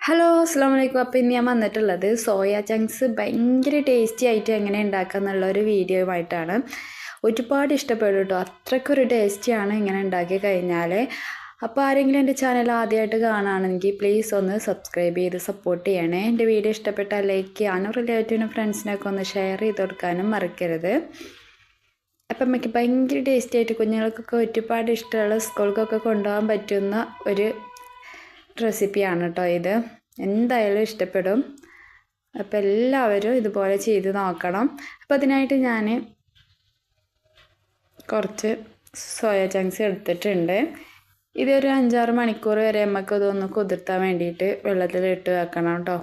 Hello അസ്സാം വലൈക്കും. അപ്പോൾ ഇന്ന് ഞാൻ വന്നിട്ടുള്ളത് സോയ ചങ്ക്സ് ഭയങ്കര ടേസ്റ്റി ആയിട്ട് എങ്ങനെ ഉണ്ടാക്കുക എന്നുള്ളൊരു വീഡിയോയുമായിട്ടാണ്. ഒരുപാട് ഇഷ്ടപ്പെടും കേട്ടോ, അത്രയ്ക്കൊരു ടേസ്റ്റിയാണ് ഇങ്ങനെ ഉണ്ടാക്കി കഴിഞ്ഞാൽ. അപ്പോൾ ആരെങ്കിലും എൻ്റെ ചാനൽ ആദ്യമായിട്ട് കാണുകയാണെങ്കിൽ പ്ലീസ് ഒന്ന് സബ്സ്ക്രൈബ് ചെയ്ത് സപ്പോർട്ട് ചെയ്യണേ. എൻ്റെ വീഡിയോ ഇഷ്ടപ്പെട്ടാൽ ലൈക്ക് ചെയ്യാനും റിലേറ്റീവിനും ഫ്രണ്ട്സിനൊക്കെ ഒന്ന് ഷെയർ ചെയ്ത് കൊടുക്കാനും മറക്കരുത്. അപ്പം നമുക്ക് ഭയങ്കര ടേസ്റ്റി ആയിട്ട് കുഞ്ഞുങ്ങൾക്കൊക്കെ ഒരുപാട് ഇഷ്ടമുള്ള സ്കൂൾക്കൊക്കെ കൊണ്ടുപോകാൻ പറ്റുന്ന ഒരു റെസിപ്പിയാണ് കേട്ടോ ഇത്. എന്തായാലും ഇഷ്ടപ്പെടും. അപ്പോൾ എല്ലാവരും ഇതുപോലെ ചെയ്ത് നോക്കണം. അപ്പോൾ അതിനായിട്ട് ഞാൻ കുറച്ച് സോയ ചങ്ക്സ് എടുത്തിട്ടുണ്ട്. ഇതൊരു 5-6 മണിക്കൂർ വരെ നമുക്ക് ഇതൊന്ന് കുതിർത്താൻ വേണ്ടിയിട്ട് വെള്ളത്തിലിട്ട് വെക്കണം കേട്ടോ.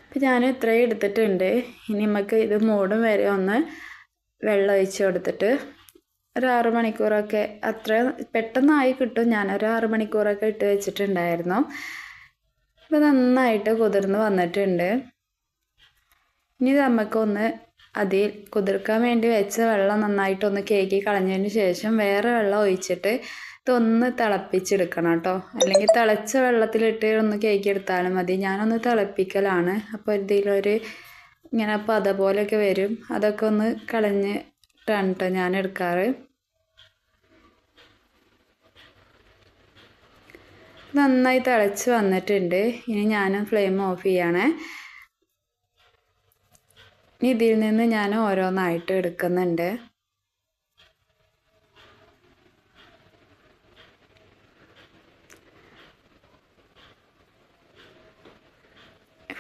അപ്പോൾ ഞാൻ ഇത്രയും എടുത്തിട്ടുണ്ട്. ഇനി നമുക്ക് ഇത് മൂടും വരെ ഒന്ന് വെള്ളം ഒഴിച്ച് കൊടുത്തിട്ട് ഒരു 6 മണിക്കൂറൊക്കെ അത്ര പെട്ടെന്നായി കിട്ടും. ഞാനൊരു 6 മണിക്കൂറൊക്കെ ഇട്ട് വെച്ചിട്ടുണ്ടായിരുന്നു. അപ്പോൾ നന്നായിട്ട് കുതിർന്ന് വന്നിട്ടുണ്ട്. ഇനി നമുക്കൊന്ന് അതിൽ കുതിർക്കാൻ വേണ്ടി വെച്ച വെള്ളം നന്നായിട്ടൊന്ന് കേക്കി കളഞ്ഞതിന് ശേഷം വേറെ വെള്ളം ഒഴിച്ചിട്ട് ഇതൊന്ന് തിളപ്പിച്ചെടുക്കണം കേട്ടോ. അല്ലെങ്കിൽ തിളച്ച വെള്ളത്തിലിട്ട് ഒന്ന് കേക്കി എടുത്താലും മതി. ഞാനൊന്ന് തിളപ്പിക്കലാണ്. അപ്പോൾ ഇതിലൊരു ഇങ്ങനെ പത പോലെയൊക്കെ വരും, അതൊക്കെ ഒന്ന് കളഞ്ഞിട്ടാണ് കേട്ടോ ഞാൻ എടുക്കാറ്. നന്നായി തിളച്ച് വന്നിട്ടുണ്ട്. ഇനി ഞാൻ ഫ്ലെയിം ഓഫ് ചെയ്യണേ. ഇനി ഇതിൽ നിന്ന് ഞാൻ ഓരോന്നായിട്ട് എടുക്കുന്നുണ്ട്.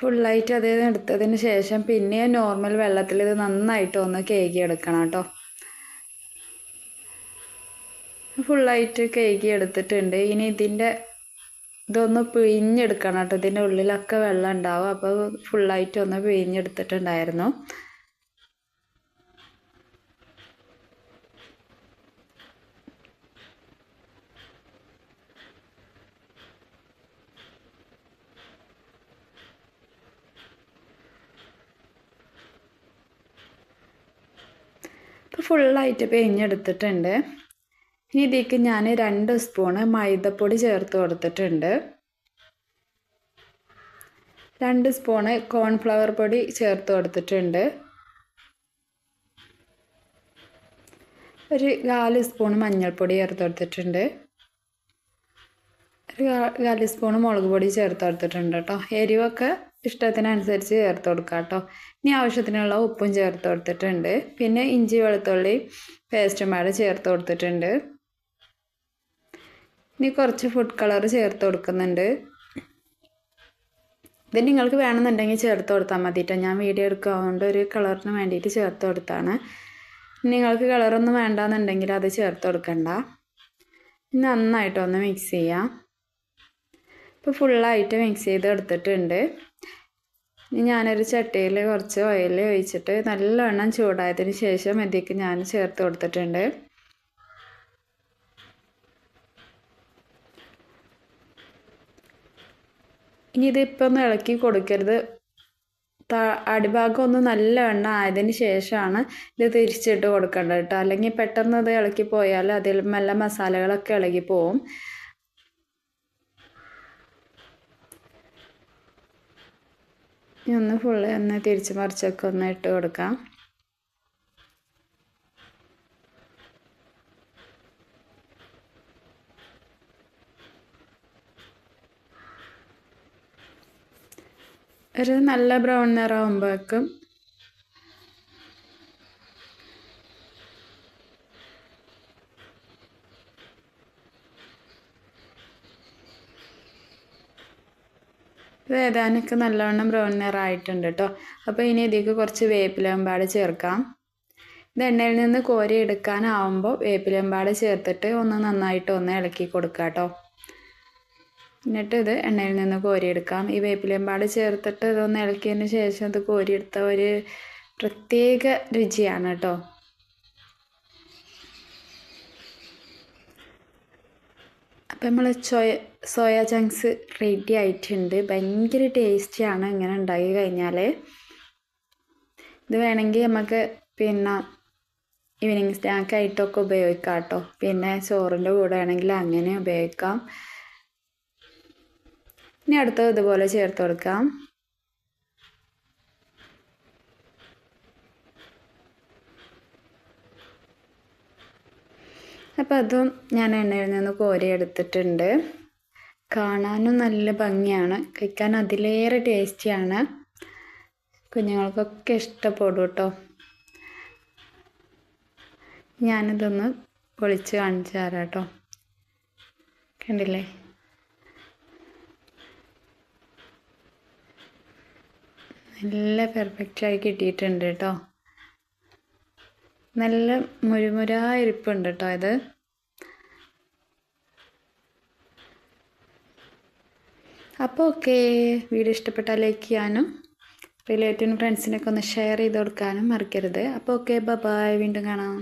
ഫുള്ളായിട്ട് അതിൽ നിന്ന് എടുത്തതിന് ശേഷം പിന്നെ നോർമൽ വെള്ളത്തിൽ ഇത് നന്നായിട്ട് ഒന്ന് കേകി എടുക്കണം കേട്ടോ. ഫുള്ളായിട്ട് കേകി എടുത്തിട്ടുണ്ട്. ഇനി ഇതൊന്ന് പിഴിഞ്ഞെടുക്കണം കേട്ടോ. ഇതിൻ്റെ ഉള്ളിലൊക്കെ വെള്ളം ഉണ്ടാവും. അപ്പോൾ ഫുള്ളായിട്ട് ഒന്ന് പിഴിഞ്ഞെടുത്തിട്ടുണ്ടായിരുന്നു. ഇപ്പോൾ ഫുള്ളായിട്ട് പിഴിഞ്ഞെടുത്തിട്ടുണ്ട്. ഇനി ഇതിലേക്ക് ഞാൻ 2 സ്പൂണ് മൈദപ്പൊടി ചേർത്ത് കൊടുത്തിട്ടുണ്ട്. 2 സ്പൂണ് കോൺഫ്ലവർ പൊടി ചേർത്ത് കൊടുത്തിട്ടുണ്ട്. ഒരു 4 സ്പൂണ് മഞ്ഞൾപ്പൊടി ചേർത്ത് കൊടുത്തിട്ടുണ്ട്. ഒരു 4 സ്പൂണ് മുളക് പൊടി ചേർത്ത് കൊടുത്തിട്ടുണ്ട് കേട്ടോ. എരിവൊക്കെ ഇഷ്ടത്തിനനുസരിച്ച് ചേർത്ത് കൊടുക്കാം കേട്ടോ. ഇനി ആവശ്യത്തിനുള്ള ഉപ്പും ചേർത്ത് കൊടുത്തിട്ടുണ്ട്. പിന്നെ ഇഞ്ചി വെളുത്തുള്ളി പേസ്റ്റും കൂടെ ചേർത്ത് കൊടുത്തിട്ടുണ്ട്. ഇനി കുറച്ച് ഫുഡ് കളർ ചേർത്ത് കൊടുക്കുന്നുണ്ട്. ഇത് നിങ്ങൾക്ക് വേണമെന്നുണ്ടെങ്കിൽ ചേർത്ത് കൊടുത്താൽ മതി കേട്ടോ. ഞാൻ വീഡിയോ എടുക്കാത്തതുകൊണ്ട് ഒരു കളറിന് വേണ്ടിയിട്ട് ചേർത്ത് കൊടുത്താണ്. നിങ്ങൾക്ക് കളറൊന്നും വേണ്ടാന്നുണ്ടെങ്കിൽ അത് ചേർത്ത് കൊടുക്കണ്ട. നന്നായിട്ടൊന്ന് മിക്സ് ചെയ്യാം. ഇപ്പോൾ ഫുള്ളായിട്ട് മിക്സ് ചെയ്ത് എടുത്തിട്ടുണ്ട്. ഇനി ഞാനൊരു ചട്ടിയിൽ കുറച്ച് ഓയിൽ ഒഴിച്ചിട്ട് നല്ലവണ്ണം ചൂടായതിന് ശേഷം ഇതിലേക്ക് ഞാൻ ചേർത്ത് കൊടുത്തിട്ടുണ്ട്. ഇനി ഇതിപ്പോൾ ഒന്ന് ഇളക്കി കൊടുക്കരുത്. അടിഭാഗം ഒന്ന് നല്ലവണ്ണം ആയതിന് ശേഷമാണ് ഇത് തിരിച്ചിട്ട് കൊടുക്കേണ്ടത് കേട്ടോ. അല്ലെങ്കിൽ പെട്ടെന്ന് ഇത് ഇളക്കി പോയാൽ അതിൽ നല്ല മസാലകളൊക്കെ ഇളകി പോവും. ഇനി ഒന്ന് ഫുള്ള് ഒന്ന് തിരിച്ച് മറിച്ചൊക്കെ ഒന്ന് ഇട്ട് കൊടുക്കാം. ഒരു നല്ല ബ്രൗൺ നിറമാകുമ്പോഴേക്കും ഏതാനൊക്കെ നല്ലവണ്ണം ബ്രൗൺ നിറമായിട്ടുണ്ട് കേട്ടോ. അപ്പോൾ ഇനി ഇതിലേക്ക് കുറച്ച് വേപ്പിലമ്പാട് ചേർക്കാം. ഇത് എണ്ണയിൽ നിന്ന് കോരി എടുക്കാനാവുമ്പോൾ വേപ്പിലമ്പാട് ചേർത്തിട്ട് ഒന്ന് നന്നായിട്ട് ഒന്ന് ഇളക്കി കൊടുക്കാം കേട്ടോ. എന്നിട്ട് ഇത് എണ്ണയിൽ നിന്ന് കോരിയെടുക്കാം. ഈ വേപ്പിലമ്പാട് ചേർത്തിട്ട് ഇതൊന്ന് ഇളക്കിയതിന് ശേഷം ഇത് കോരിയെടുത്ത ഒരു പ്രത്യേക രുചിയാണ് കേട്ടോ. അപ്പം നമ്മൾ സോയ ചങ്ക്സ് റെഡി ആയിട്ടുണ്ട്. ഭയങ്കര ടേസ്റ്റിയാണ് ഇങ്ങനെ ഉണ്ടാക്കി കഴിഞ്ഞാൽ. ഇത് വേണമെങ്കിൽ നമുക്ക് പിന്നെ ഈവനിങ് സ്നാക്കായിട്ടൊക്കെ ഉപയോഗിക്കാം കേട്ടോ. പിന്നെ ചോറിൻ്റെ കൂടെ ആണെങ്കിൽ അങ്ങനെ ഉപയോഗിക്കാം. ഇനി അടുത്തത് ഇതുപോലെ ചേർത്ത് കൊടുക്കാം. അപ്പോൾ അതും ഞാൻ എണ്ണയിൽ നിന്ന് കോരി എടുത്തിട്ടുണ്ട്. കാണാനും നല്ല ഭംഗിയാണ്, കഴിക്കാൻ അതിലേറെ ടേസ്റ്റിയാണ്. കുഞ്ഞുങ്ങൾക്കൊക്കെ ഇഷ്ടപ്പെടും കേട്ടോ. ഞാനിതൊന്ന് പൊളിച്ച് കാണിച്ചു തരാം കേട്ടോ. കണ്ടില്ലേ, നല്ല പെർഫെക്റ്റായി കിട്ടിയിട്ടുണ്ട് കേട്ടോ. നല്ല മുരുമുരാ ഇരിപ്പുണ്ട് കേട്ടോ ഇത്. അപ്പോൾ ഓക്കെ, വീഡിയോ ഇഷ്ടപ്പെട്ടാൽ ലൈക്ക് ചെയ്യാനും റിലേറ്റീവിനും ഫ്രണ്ട്സിനൊക്കെ ഒന്ന് ഷെയർ ചെയ്ത് കൊടുക്കാനും മറക്കരുത്. അപ്പോൾ ഓക്കെ, ബൈ, വീണ്ടും കാണാം.